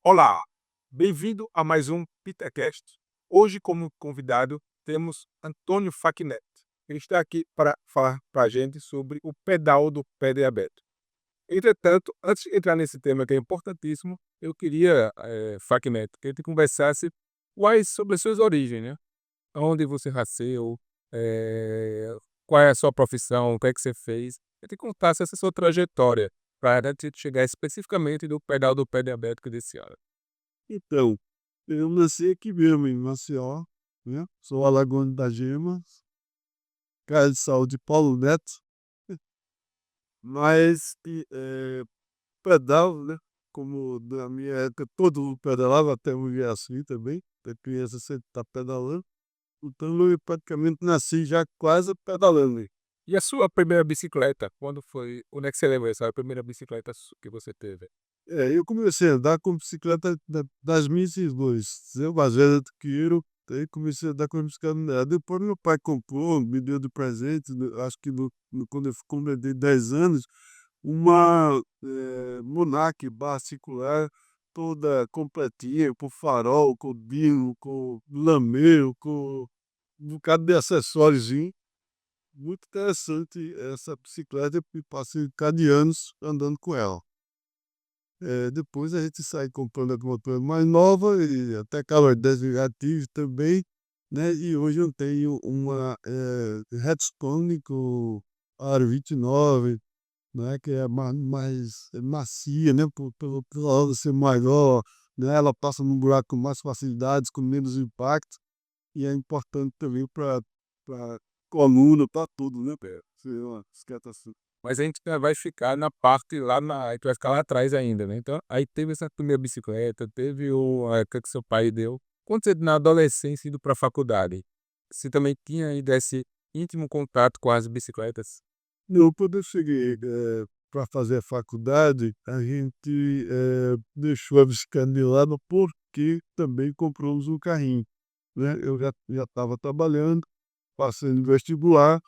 Olá, bem-vindo a mais um Petercast. Hoje, como convidado, temos Antônio Facnet. Ele está aqui para falar para a gente sobre o pedal do pé diabético. Entretanto, antes de entrar nesse tema que é importantíssimo, eu queria, Facnet, que a gente conversasse sobre as suas origens, né? Onde você nasceu, eh, qual é a sua profissão, o que é que você fez. Que te contasse essa sua trajetória, para a gente chegar especificamente no pedal do pé diabético desse ano. Então, eu nasci aqui mesmo em Maceió, né, sou alagoano da gema, cara de saúde Paulo Neto, mas pedalo, né, como na minha época todo mundo pedalava, até mulher assim também, a criança sempre está pedalando, então eu praticamente nasci já quase pedalando, né. E a sua primeira bicicleta, quando foi? Onde é que você lembra essa primeira bicicleta que você teve? Eu comecei a andar com bicicleta das minhas irmãs, eu mais velha do que eu, aí comecei a andar com a bicicleta dela. Depois meu pai comprou, me deu de presente, acho que quando eu completei 10 anos, uma Monarch barra circular, toda completinha, com farol, com bino, com lameu, com um bocado de acessóriozinho. Muito interessante essa bicicleta, e passei um bocado de anos andando com ela. Depois a gente sai comprando alguma coisa mais nova e até calor desligativo também, né, e hoje eu tenho uma, Redstone com aro 29, né, que é mais macia, né, pela ela ser maior, né, ela passa num buraco com mais facilidades, com menos impacto, e é importante também para coluna, para tudo, né, ser uma bicicleta assim. Mas a gente ainda vai ficar na parte lá na a gente vai ficar lá atrás ainda, né, então, aí teve essa primeira bicicleta, teve a época que seu pai deu. Quando você na adolescência indo para a faculdade, você também tinha ainda esse íntimo contato com as bicicletas? Não, quando eu cheguei, pra fazer a faculdade, a gente, deixou a bicicleta de lado, porque também compramos um carrinho, né. Eu já estava trabalhando, passei no vestibular,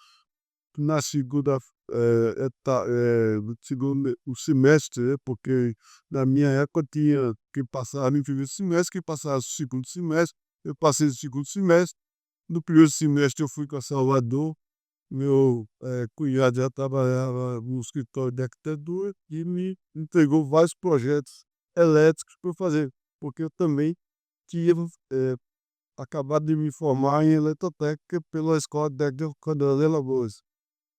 na segunda, no segundo o semestre, né, porque na minha época tinha quem passava no primeiro semestre, quem passava no segundo semestre, eu passei no segundo semestre, no primeiro semestre eu fui para Salvador. Meu, cunhado já trabalhava no escritório de arquitetura e me entregou vários projetos elétricos para eu fazer, porque eu também tinha, eh, acabado de me formar em eletrotécnica pela Escola Técnica Federal de Alagoas,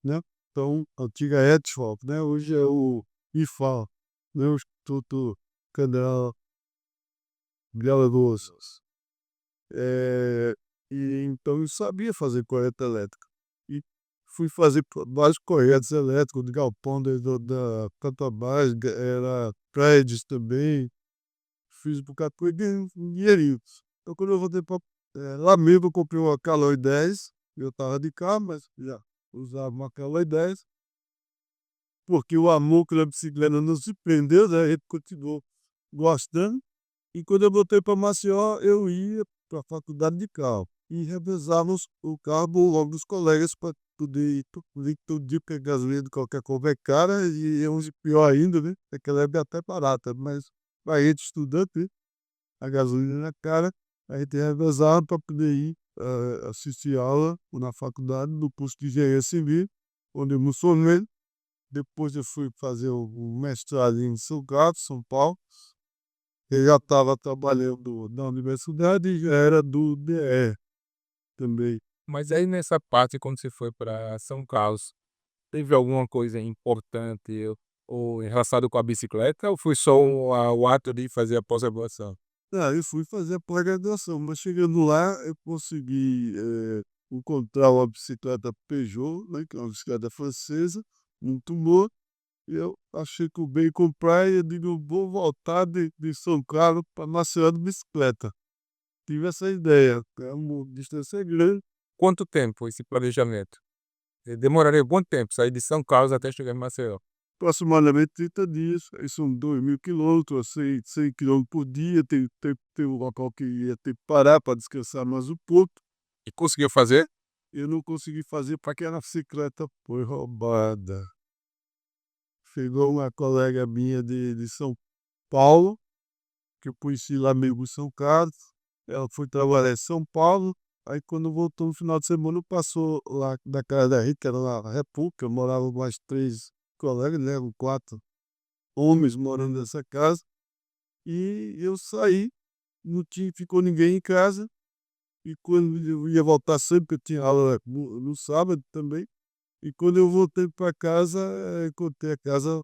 né. Então, antiga ETFAL, né, hoje é o IFAL, né, o Instituto Federal de Alagoas. Eh, e então eu sabia fazer coleta elétrica. E fui fazer vários projetos elétricos de galpão da Petrobras, era prédios também, fiz um bocado de coisa, ganhei um dinheirinho. Então quando eu voltei pra lá mesmo eu comprei uma Caloi 10, eu estava de carro, mas já usava uma Caloi 10, porque o amor pela bicicleta não se prendeu, né, a gente continuou gostando. E quando eu voltei para Maceió, eu ia para a faculdade de carro e revezávamos o carro logo dos colegas para poder ir todo dia, porque a gasolina de qualquer coisa é cara e hoje pior ainda, né, naquela época é até barata, mas para gente estudante, né, a gasolina era cara, a gente revezava para poder ir, assistir aula na faculdade do curso de engenharia civil, onde eu me formei. Depois eu fui fazer o mestrado em São Carlos, São Paulo. Eu já estava trabalhando na universidade e já era do DE também. Mas aí nessa parte quando você foi para São Carlos, teve alguma coisa importante ou relacionado com a bicicleta ou foi só o ato de fazer a pós-graduação? Eu fui fazer a pós-graduação, mas chegando lá eu consegui, encontrar uma bicicleta Peugeot, né, que é uma bicicleta francesa, muito boa, e eu achei que o bem comprar e eu digo: "Eu vou voltar de São Carlos para Maceió de bicicleta". Tive essa ideia, é uma distância grande. Quanto tempo esse planejamento? Demoraria quanto tempo sair de São Carlos até chegar em Maceió? Aproximadamente 30 dias, aí são 2.000 quilômetros, 100 quilômetros por dia, tem um local que ia ter que parar para descansar mais um pouco. E conseguiu fazer? Eu não consegui fazer porque a bicicleta foi roubada. Chegou uma colega minha de São Paulo, que eu conheci lá mesmo em São Carlos. Ela foi trabalhar em São Paulo, aí quando voltou no final de semana passou lá na casa da gente, que era na República, moravam mais 3 colegas, né, eram 4 homens morando nessa casa, e eu saí, não tinha ficou ninguém em casa, e quando eu ia voltar sempre, porque eu tinha aula no sábado também, e quando eu voltei para casa, encontrei a casa,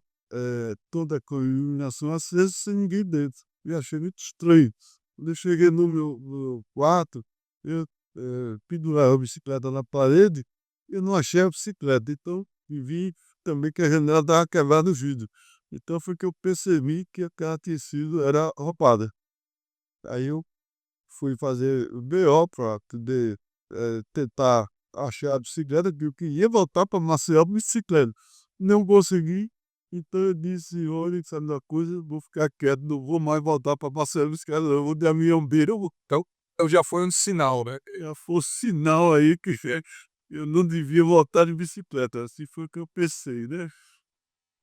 toda com a iluminação acesa, sem ninguém dentro. E achei muito estranho. Quando eu cheguei no meu quarto, eu, pendurava a bicicleta na parede, eu não achei a bicicleta, então e vi também que a janela estava quebrada o vidro. Então foi que eu percebi que a casa tinha sido era roubada. Aí eu fui fazer o BO para poder, tentar achar a bicicleta, que eu queria voltar para Maceió de bicicleta. Não consegui, então eu disse: "Olha, sabe uma coisa, eu vou ficar quieto, não vou mais voltar para Maceió de bicicleta não, eu vou dar minha beira, eu vou". Então já foi um sinal, né? Já foi sinal aí que eu não devia voltar de bicicleta, assim foi o que eu pensei, né.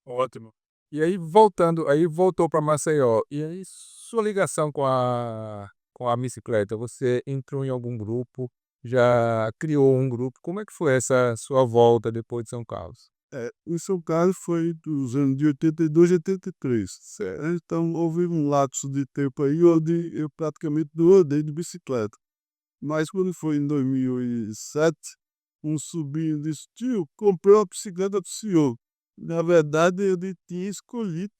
Ótimo. E aí voltando aí voltou para Maceió, e aí sua ligação com a bicicleta, você entrou em algum grupo, já criou um grupo, como é que foi essa sua volta depois de São Carlos? Em São Carlos foi dos anos de 82 e 83, certo. Então houve um lapso de tempo aí onde eu praticamente não andei de bicicleta. Mas quando foi em 2007, um sobrinho disse: "Tio, comprei uma bicicleta para o senhor". Na verdade, ele tinha escolhido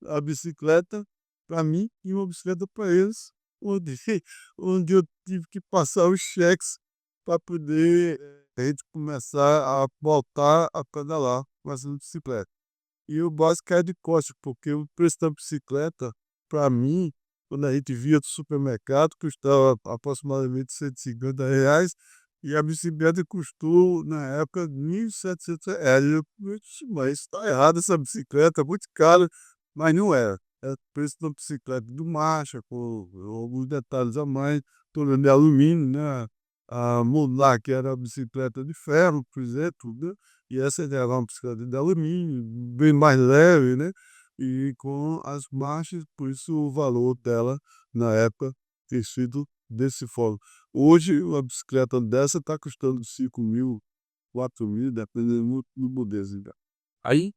a bicicleta para mim e uma bicicleta para eles, onde onde eu tive que passar os cheques para poder, a gente começar a voltar a pedalar com essa bicicleta. E o básico é de costas, porque o preço da bicicleta, para mim, quando a gente via do supermercado, custava aproximadamente R$ 150, e a bicicleta custou, na época, R$ 1.700. Eu disse: "Mas está errado essa bicicleta, é muito cara", mas não era. Era o preço de uma bicicleta do Marcha, com alguns detalhes a mais, toda de alumínio, né, a Monarch que era a bicicleta de ferro, por exemplo, né. E essa era uma bicicleta de alumínio, bem mais leve, né, e com as marchas, por isso o valor dela, na época, ter sido desse forma. Hoje, uma bicicleta dessa está custando 5.000, 4.000, dependendo muito do modelo, né. Aí,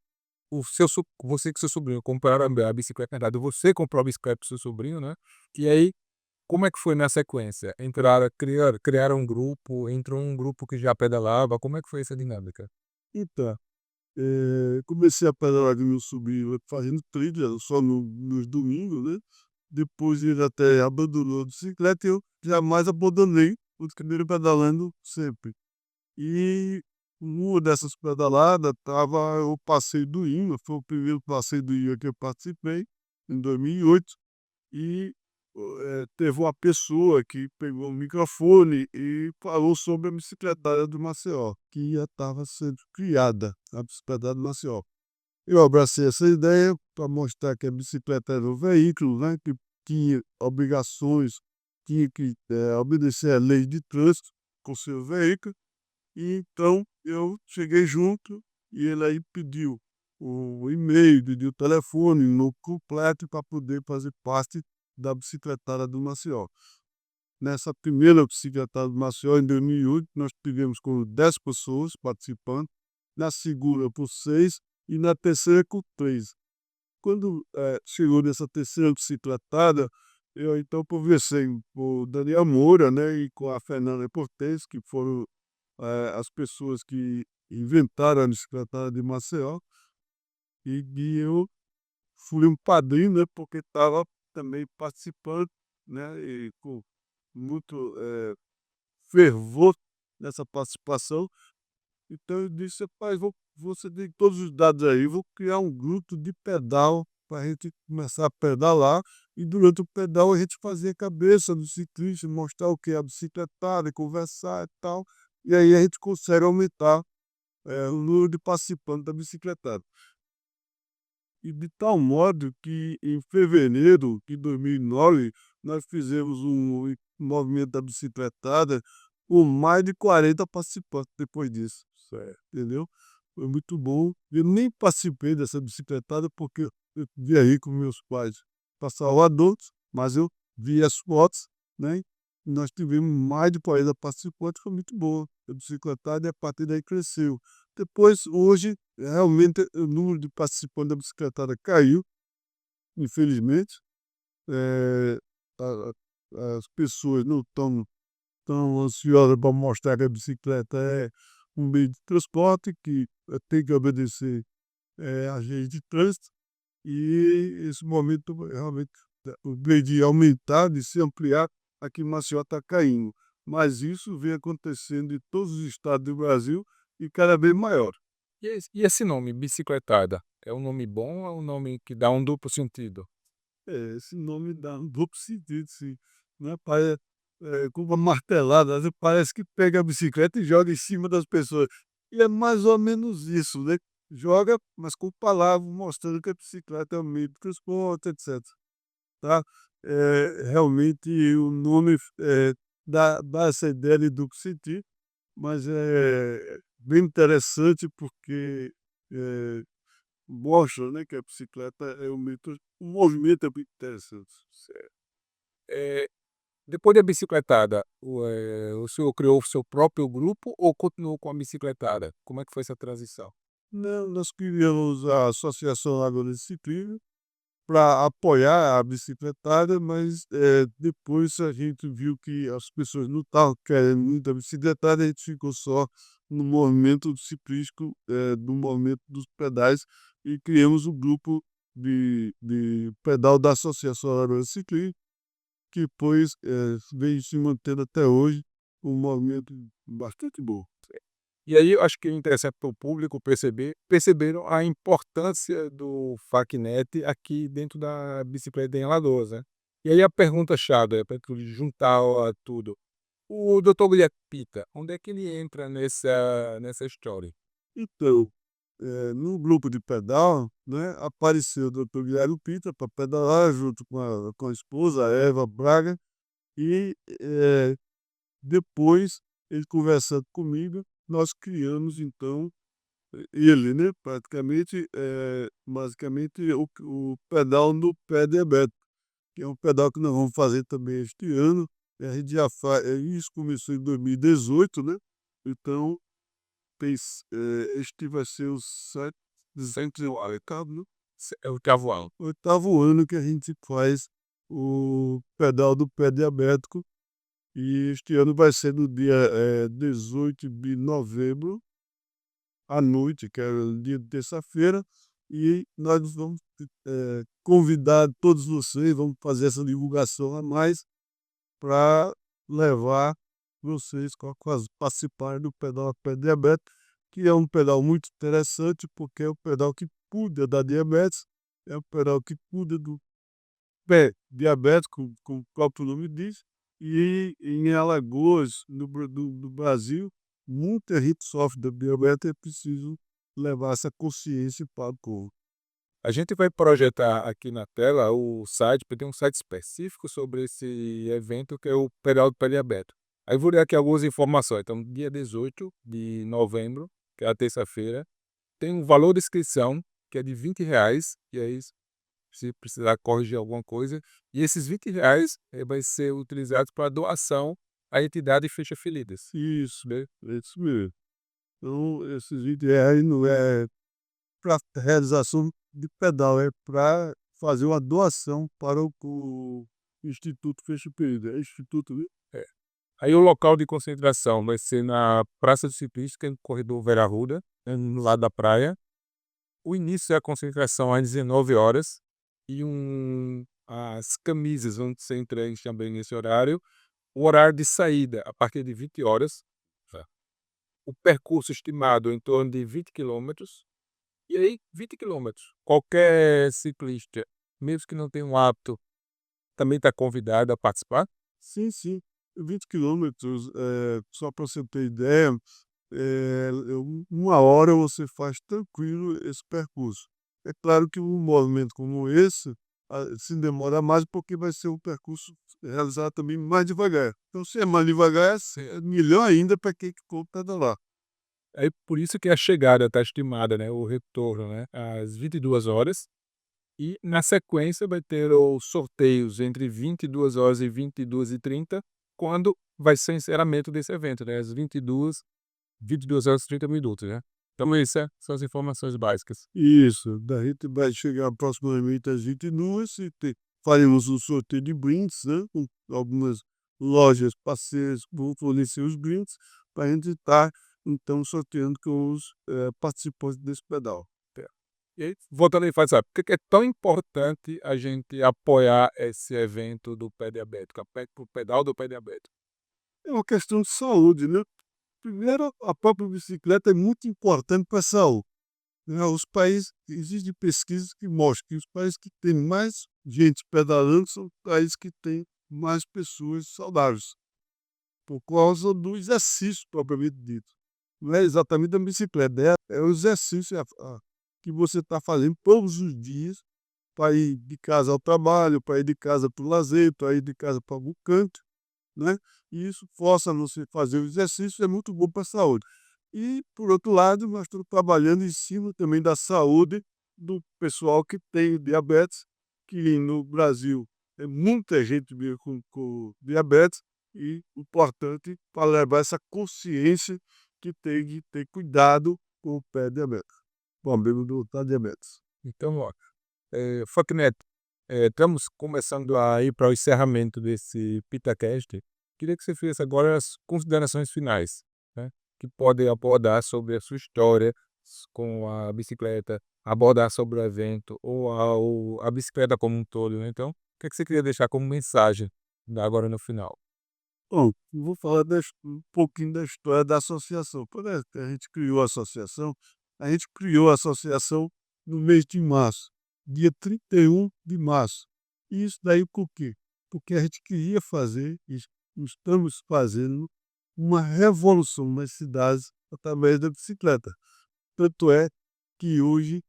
o seu so você com seu sobrinho compraram a bicicleta, na verdade você comprou a bicicleta para o seu sobrinho, né, e aí, como é que foi na sequência? Criaram um grupo, entrou um grupo que já pedalava, como é que foi essa dinâmica? Então, comecei a pedalar com meu sobrinho fazendo trilha só nos domingos, né. Depois ele até abandonou a bicicleta e eu jamais abandonei, continuei pedalando sempre. E numa dessas pedaladas estava o passeio do INMA, foi o primeiro passeio do INMA que eu participei, em 2008, e, teve uma pessoa que pegou o microfone e falou sobre a bicicletária do Maceió, que já estava sendo criada, a bicicletária do Maceió. Eu abracei essa ideia para mostrar que a bicicleta era um veículo, né, que tinha obrigações, tinha que, obedecer à lei de trânsito com seu veículo, e então eu cheguei junto e ele aí pediu o e-mail, pediu o telefone, o nome completo para poder fazer parte da bicicletada do Maceió. Nessa primeira bicicletada do Maceió, em 2008, nós tivemos com 10 pessoas participando, na segunda por 6 e na terceira com 3. Quando, chegou nessa terceira bicicletada, eu então conversei com o Daniel Moura, né, e com a Fernanda Cortez, que foram, as pessoas que inventaram a bicicletada de Maceió, e eu fui um padrinho, né, porque estava também participando, né, e com muito, fervor nessa participação. Então eu disse: "Rapaz, você tem todos os dados aí, vou criar um grupo de pedal para a gente começar a pedalar, e durante o pedal a gente fazer a cabeça do ciclista, mostrar o que é a bicicletada, conversar e tal, e aí a gente consegue aumentar, o número de participantes da bicicletada". E de tal modo que em fevereiro de 2009 nós fizemos um movimento da bicicletada com mais de 40 participantes depois disso, certo, entendeu. Foi muito bom. Eu nem participei dessa bicicletada, porque eu viajei com meus pais para Salvador, mas eu vi as fotos, né, e nós tivemos mais de 40 participantes, foi muito boa. A bicicletada e a partir daí cresceu. Depois, hoje, realmente o número de participantes da bicicletada caiu, infelizmente. Eh, a as pessoas não estão tão ansiosas para mostrar que a bicicleta é um meio de transporte que, tem que obedecer, às leis de trânsito, e esse momento realmente o meio de aumentar, de se ampliar, aqui em Maceió está caindo. Mas isso vem acontecendo em todos os estados do Brasil e cada vez maior. E esse nome, bicicletada, é um nome bom ou é um nome que dá um duplo sentido? Esse nome dá um duplo sentido, sim, né, com uma martelada, às vezes parece que pega a bicicleta e joga em cima das pessoas. E é mais ou menos isso, né, joga, mas com palavras mostrando que a bicicleta é um meio de transporte, etcétera, tá. Realmente o nome, dá essa ideia de duplo sentido, mas é bem interessante porque, eh mostra, né, que a bicicleta é um meio o movimento é muito interessante. Certo. Depois da bicicletada, o senhor criou o seu próprio grupo ou continuou com a bicicletada? Como é que foi essa transição? Não, nós criamos a Associação Lagoa de Ciclismo para apoiar a bicicletada, mas, depois a gente viu que as pessoas não estavam querendo muito a bicicletada, a gente ficou só no movimento ciclístico, no movimento dos pedais, e criamos o grupo de pedal da Associação Lagoa de Ciclismo, que pois, vem se mantendo até hoje, um movimento bastante bom. E aí eu acho que é interessante para o público perceberam a importância do Facnet aqui dentro da bicicleta em Alagoas, né. E aí a pergunta-chave, para tu juntar tudo, o doutor Guilherme Pita, onde é que ele entra nessa história? Então, no grupo de pedal, né, apareceu o doutor Guilherme Pita para pedalar junto com a esposa, a Eva Braga, e, depois ele conversando comigo, nós criamos então, ele, né, praticamente, basicamente o pedal no pé diabético, que é um pedal que nós vamos fazer também este ano, a gente já faz, isso começou em 2018, né, então este vai ser o 708º, né, É o cavalo. 8º ano que a gente faz o pedal do pé diabético, e este ano vai ser no dia, 18 de novembro, à noite, que é o dia de terça-feira, e nós vamos, convidar todos vocês, vamos fazer essa divulgação a mais para levar vocês participarem do pedal a pé diabético, que é um pedal muito interessante, porque é um pedal que cuida da diabetes, é um pedal que cuida do pé diabético, como o próprio nome diz, e em Alagoas, no Brasil, muita gente sofre da diabetes, é preciso levar essa consciência para o povo. A gente vai projetar aqui na tela o site, porque tem um site específico sobre esse evento que é o Pedal do Pé Diabeto. Aí vou ler aqui algumas informações. Então, dia 18 de novembro, que é a terça-feira, tem um valor de inscrição que é de R$ 20, e aí se precisar corrigir alguma coisa. E esses R$ 20 vai ser utilizados para doação à entidade Fecha Feridas. Isso, é isso mesmo. Então, esses ideais não é para realização de pedal, é para fazer uma doação para o Instituto Fecho Período. É instituto, né? É. Aí o local de concentração vai ser na Praça do Ciclista, que é no corredor Vera Arruda, no lado da praia. O início da concentração às 19 horas e as camisas vão ser entregues também nesse horário. O horário de saída a partir de 20 horas. Tá. O percurso estimado em torno de 20 quilômetros. E aí, 20 quilômetros. Qualquer ciclista, mesmo que não tenha um hábito, também está convidado a participar. Sim, sim. 20 quilômetros, só para você ter ideia, 1 hora você faz tranquilo esse percurso. É claro que um movimento como esse, se demora mais, porque vai ser um percurso realizado também mais devagar. Então, se é mais devagar, é melhor ainda para quem que for pedalar. Aí por isso que a chegada está estimada, né, o retorno, né, às 22 horas. E, na sequência, vai ter os sorteios entre 22 horas e 22h30, quando vai ser o encerramento desse evento, né, às 22 horas e 30 minutos, né. Então essas são as informações básicas. Isso, daí tu vai chegar aproximadamente às 22 e faremos um sorteio de brindes, né? Com algumas lojas parceiras que vão fornecer os brindes para a gente estar, então, sorteando com os participantes desse pedal. E aí, voltando aí, faz sabe, por que é tão importante a gente apoiar esse evento do pé diabético, o pedal do pé diabético? É uma questão de saúde, né? Primeiro, a própria bicicleta é muito importante para a saúde, né? Os países, existem pesquisas que mostram que os países que têm mais gente pedalando são países que têm mais pessoas saudáveis, por causa do exercício propriamente dito. Não é exatamente a bicicleta, é o exercício que você está fazendo todos os dias para ir de casa ao trabalho, para ir de casa para o lazer, para ir de casa para algum canto, né? E isso força você fazer o exercício, é muito bom para a saúde. E, por outro lado, nós estamos trabalhando em cima também da saúde do pessoal que tem diabetes, que no Brasil é muita gente mesmo com diabetes, e importante para levar essa consciência que tem de ter cuidado com o pé diabético, com o amigo do diabetes. Então, ó, Facnet, estamos começando a ir para o encerramento desse PitaCast. Queria que você fizesse agora as considerações finais, né, que podem abordar sobre a sua história com a bicicleta, abordar sobre o evento ou a bicicleta como um todo, né. Então, o que é que você queria deixar como mensagem agora no final? Bom, eu vou falar um pouquinho da história da associação. Quando a gente criou a associação no mês de março, dia 31 de março. E isso daí por quê? Porque a gente queria fazer, e estamos fazendo, uma revolução nas cidades através da bicicleta. Tanto é que hoje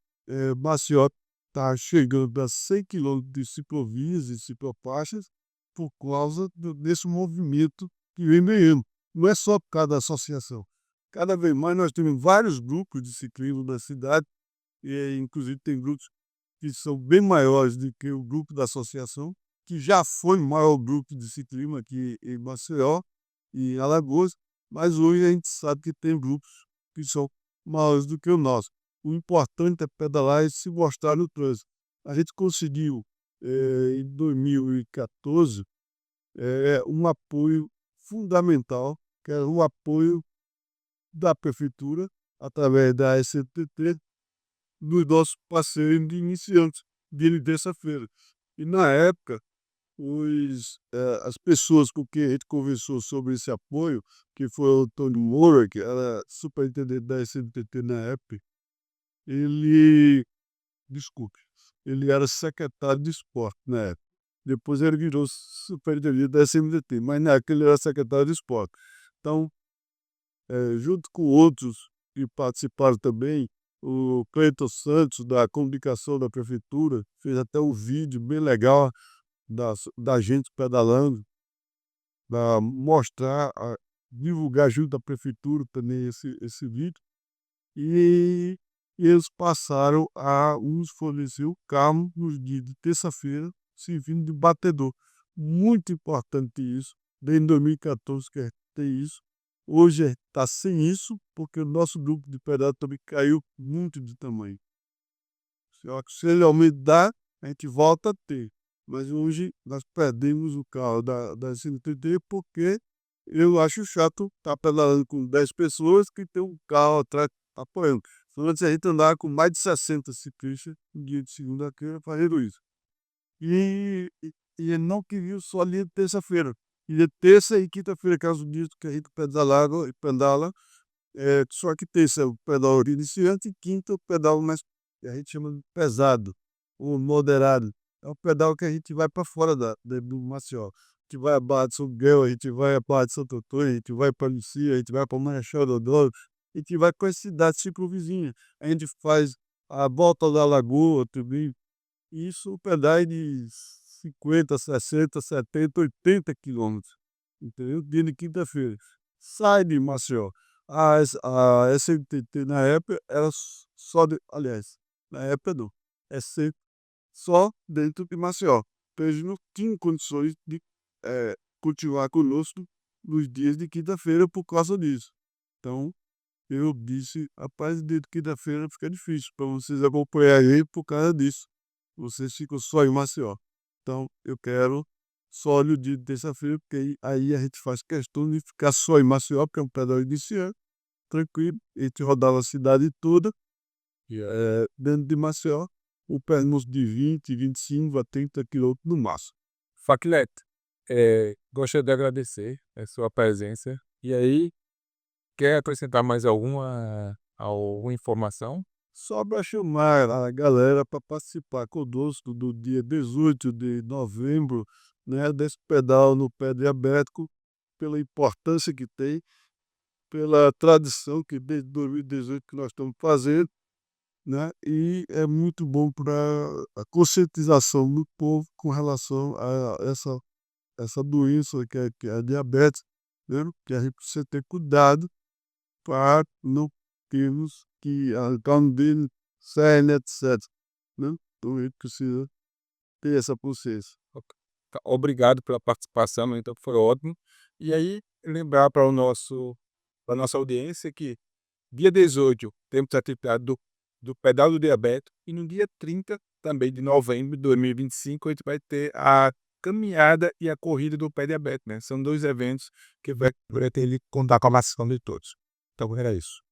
Maceió está chegando a 100 quilômetros de ciclovias e ciclofaixas por causa desse movimento que vem ganhando. Não é só por causa da associação. Cada vez mais nós temos vários grupos de ciclismo na cidade, e inclusive tem grupos que são bem maiores do que o grupo da associação, que já foi o maior grupo de ciclismo aqui em Maceió e em Alagoas, mas hoje a gente sabe que tem grupos que são maiores do que o nosso. O importante é pedalar e se mostrar no trânsito. A gente conseguiu, em 2014, um apoio fundamental, que era o apoio da prefeitura, através da SNTT, dos nossos parceiros de iniciantes, de terça-feira. E na época, as pessoas com quem a gente conversou sobre esse apoio, que foi o Antônio Moura, que era superintendente da SNTT na época, ele, desculpe, ele era secretário de esporte na época. Depois ele virou superintendente da SMDT, mas na época ele era secretário de esporte. Então, junto com outros que participaram também, o Cleiton Santos, da comunicação da prefeitura, fez até um vídeo bem legal da gente pedalando, para mostrar, divulgar junto à prefeitura também esse vídeo. E eles passaram a nos fornecer o carro nos dias de terça-feira, servindo de batedor. Muito importante isso, desde 2014 que a gente tem isso. Hoje está sem isso, porque o nosso grupo de pedal também caiu muito de tamanho. Só que se ele aumentar, a gente volta a ter. Mas hoje nós perdemos o carro da CNTT, porque eu acho chato estar pedalando com 10 pessoas que tem um carro atrás apoiando. Então, antes a gente andava com mais de 60 ciclistas no dia de segunda-feira fazendo isso. E ele não queria só ali de terça-feira. E de terça e quinta-feira, que é os dias que a gente pedala, só que terça é o pedal iniciante e quinta o pedal mais, que a gente chama de pesado, ou moderado. É o pedal que a gente vai para fora do Maceió. A gente vai a Barra de São Miguel, a gente vai a Barra de Santo Antônio, a gente vai para Lucia, a gente vai para Marechal Deodoro, a gente vai para as cidades ciclovizinhas. A gente faz a volta da Lagoa também. Isso o pedal é de 50, 60, 70, 80 quilômetros, entendeu? Dia de quinta-feira. Sai de Maceió. A SMTT na época era só de, aliás, na época não, é só dentro de Maceió. Então eles não tinham condições de continuar conosco nos dias de quinta-feira por causa disso. Então eu disse: "Rapaz, dia de quinta-feira fica difícil para vocês acompanharem por causa disso. Vocês ficam só em Maceió. Então eu quero só no dia de terça-feira, porque aí a gente faz questão de ficar só em Maceió, porque é um pedal iniciante, tranquilo, a gente rodava a cidade toda, dentro de Maceió, o percurso de 20, 25 a 30 quilômetros no máximo." Facnet, gostaria de agradecer a sua presença. E aí, quer acrescentar mais alguma informação? Só para chamar a galera para participar conosco do dia 18 de novembro, né, desse pedal no pé diabético, pela importância que tem, pela tradição que desde 2018 que nós estamos fazendo, né, e é muito bom para a conscientização do povo com relação a essa doença que é a diabetes, né, que a gente precisa ter cuidado para não termos que arrancar um dedo, cerne, etc, né. Então a gente precisa ter essa consciência. Ok. Obrigado pela participação, então foi ótimo. E aí, lembrar para a nossa audiência que dia 18 temos a atividade do Pedal do Diabetes e no dia 30 também de novembro de 2025 a gente vai ter a caminhada e a corrida do pé diabetes, né? São 2 eventos que vai pretender contar com a participação de todos. Então era isso.